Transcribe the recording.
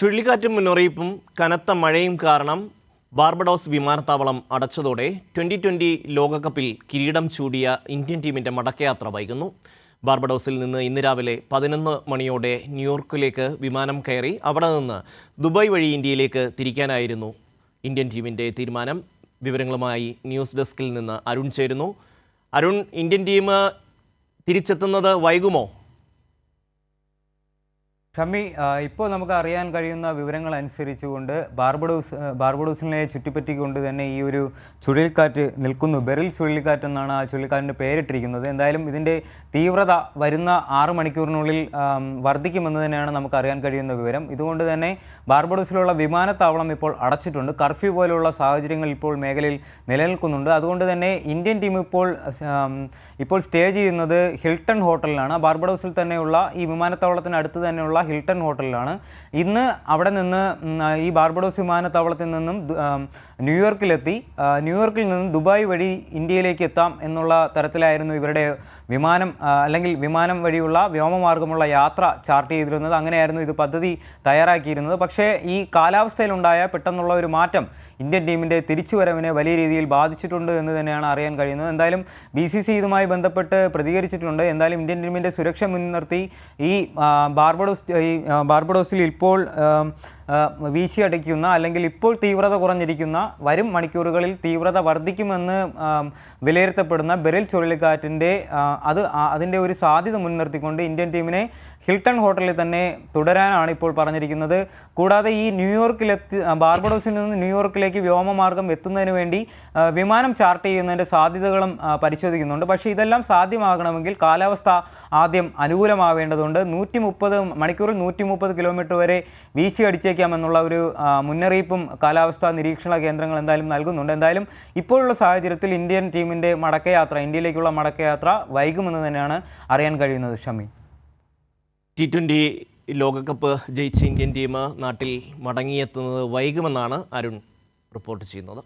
ചുഴലിക്കാറ്റും മുന്നറിയിപ്പും കനത്ത മഴയും കാരണം ബാർബഡോസ് വിമാനത്താവളം അടച്ചതോടെ 2020 ലോകകപ്പിൽ കിരീടം ചൂടിയ ഇന്ത്യൻ ടീമിന്റെ മടക്കയാത്ര വൈകുന്നു. ബാർബഡോസിൽ നിന്ന് ഇന്ന് രാവിലെ 11 മണിയോടെ ന്യൂയോർക്കിലേക്ക് വിമാനം കയറി അവിടെ നിന്ന് ദുബായ് വഴി ഇന്ത്യയിലേക്ക് തിരിക്കാനായിരുന്നു ഇന്ത്യൻ ടീമിന്റെ തീരുമാനം. വിവരങ്ങളുമായി ന്യൂസ് ഡെസ്കിൽ നിന്ന് അരുൺ ചേരുന്നു. അരുൺ, ഇന്ത്യൻ ടീം തിരിച്ചെത്തുന്നത് വൈകുമോ? ഷമി, ഇപ്പോൾ നമുക്ക് അറിയാൻ കഴിയുന്ന വിവരങ്ങൾ അനുസരിച്ചുകൊണ്ട് ബാർബഡോസിനെ ചുറ്റിപ്പറ്റിക്കൊണ്ട് തന്നെ ഈ ഒരു ചുഴലിക്കാറ്റ് നിൽക്കുന്നു. ബെറിൽ ചുഴലിക്കാറ്റ് എന്നാണ് ആ ചുഴലിക്കാറ്റിൻ്റെ പേരിട്ടിരിക്കുന്നത്. എന്തായാലും ഇതിൻ്റെ തീവ്രത വരുന്ന 6 മണിക്കൂറിനുള്ളിൽ വർദ്ധിക്കുമെന്ന് തന്നെയാണ് നമുക്ക് അറിയാൻ കഴിയുന്ന വിവരം. ഇതുകൊണ്ട് തന്നെ ബാർബഡോസിലുള്ള വിമാനത്താവളം ഇപ്പോൾ അടച്ചിട്ടുണ്ട്. കർഫ്യൂ പോലുള്ള സാഹചര്യങ്ങൾ ഇപ്പോൾ മേഖലയിൽ നിലനിൽക്കുന്നുണ്ട്. അതുകൊണ്ട് തന്നെ ഇന്ത്യൻ ടീം ഇപ്പോൾ സ്റ്റേ ചെയ്യുന്നത് ഹിൽട്ടൺ ഹോട്ടലിലാണ്. ബാർബഡോസിൽ തന്നെയുള്ള ഈ വിമാനത്താവളത്തിന് അടുത്ത് തന്നെയുള്ള ഹിൽട്ടൺ ഹോട്ടലിലാണ്. ഇന്ന് അവിടെ നിന്ന് ഈ ബാർബഡോസ് വിമാനത്താവളത്തിൽ നിന്നും ന്യൂയോർക്കിലെത്തി ന്യൂയോർക്കിൽ നിന്ന് ദുബായ് വഴി ഇന്ത്യയിലേക്ക് എത്താം എന്നുള്ള തരത്തിലായിരുന്നു ഇവരുടെ വിമാനം വഴിയുള്ള വ്യോമമാർഗമുള്ള യാത്ര ചാർട്ട് ചെയ്തിരുന്നത്. അങ്ങനെയായിരുന്നു ഇത് പദ്ധതി തയ്യാറാക്കിയിരുന്നത്. പക്ഷേ ഈ കാലാവസ്ഥയിലുണ്ടായ പെട്ടെന്നുള്ള ഒരു മാറ്റം ഇന്ത്യൻ ടീമിൻ്റെ തിരിച്ചുവരവിനെ വലിയ രീതിയിൽ ബാധിച്ചിട്ടുണ്ട് എന്ന് തന്നെയാണ് അറിയാൻ കഴിയുന്നത്. എന്തായാലും BCCI ഇതുമായി ബന്ധപ്പെട്ട് പ്രതികരിച്ചിട്ടുണ്ട്. എന്തായാലും ഇന്ത്യൻ ടീമിൻ്റെ സുരക്ഷ മുൻനിർത്തി ഈ ബാർബഡോസിൽ ഇപ്പോൾ വീശിയടിക്കുന്ന അല്ലെങ്കിൽ ഇപ്പോൾ തീവ്രത കുറഞ്ഞിരിക്കുന്ന വരും മണിക്കൂറുകളിൽ തീവ്രത വർദ്ധിക്കുമെന്ന് വിലയിരുത്തപ്പെടുന്ന ബെറിൽ ചുഴലിക്കാറ്റിൻ്റെ അതിൻ്റെ ഒരു സാധ്യത മുൻനിർത്തിക്കൊണ്ട് ഇന്ത്യൻ ടീമിനെ ഹിൽട്ടൺ ഹോട്ടലിൽ തന്നെ തുടരാനാണ് ഇപ്പോൾ പറഞ്ഞിരിക്കുന്നത്. കൂടാതെ ഈ ബാർബഡോസിൽ നിന്ന് ന്യൂയോർക്കിലേക്ക് വ്യോമമാർഗം എത്തുന്നതിന് വേണ്ടി വിമാനം ചാർട്ട് ചെയ്യുന്നതിൻ്റെ സാധ്യതകളും പരിശോധിക്കുന്നുണ്ട്. പക്ഷേ ഇതെല്ലാം സാധ്യമാകണമെങ്കിൽ കാലാവസ്ഥ ആദ്യം അനുകൂലമാവേണ്ടതുണ്ട്. മണിക്കൂറിൽ 130 കിലോമീറ്റർ വരെ വീശിയടിച്ചേക്കാമെന്നുള്ള ഒരു മുന്നറിയിപ്പും കാലാവസ്ഥാ നിരീക്ഷണ കേന്ദ്രങ്ങൾ എന്തായാലും നൽകുന്നുണ്ട്. എന്തായാലും ഇപ്പോഴുള്ള സാഹചര്യത്തിൽ ഇന്ത്യൻ ടീമിൻ്റെ ഇന്ത്യയിലേക്കുള്ള മടക്കയാത്ര വൈകുമെന്ന് തന്നെയാണ് അറിയാൻ കഴിയുന്നത്. ഷമി, T20 ലോകകപ്പ് ജയിച്ച ഇന്ത്യൻ ടീം നാട്ടിൽ മടങ്ങിയെത്തുന്നത് വൈകുമെന്നാണ് അരുൺ റിപ്പോർട്ട് ചെയ്യുന്നത്.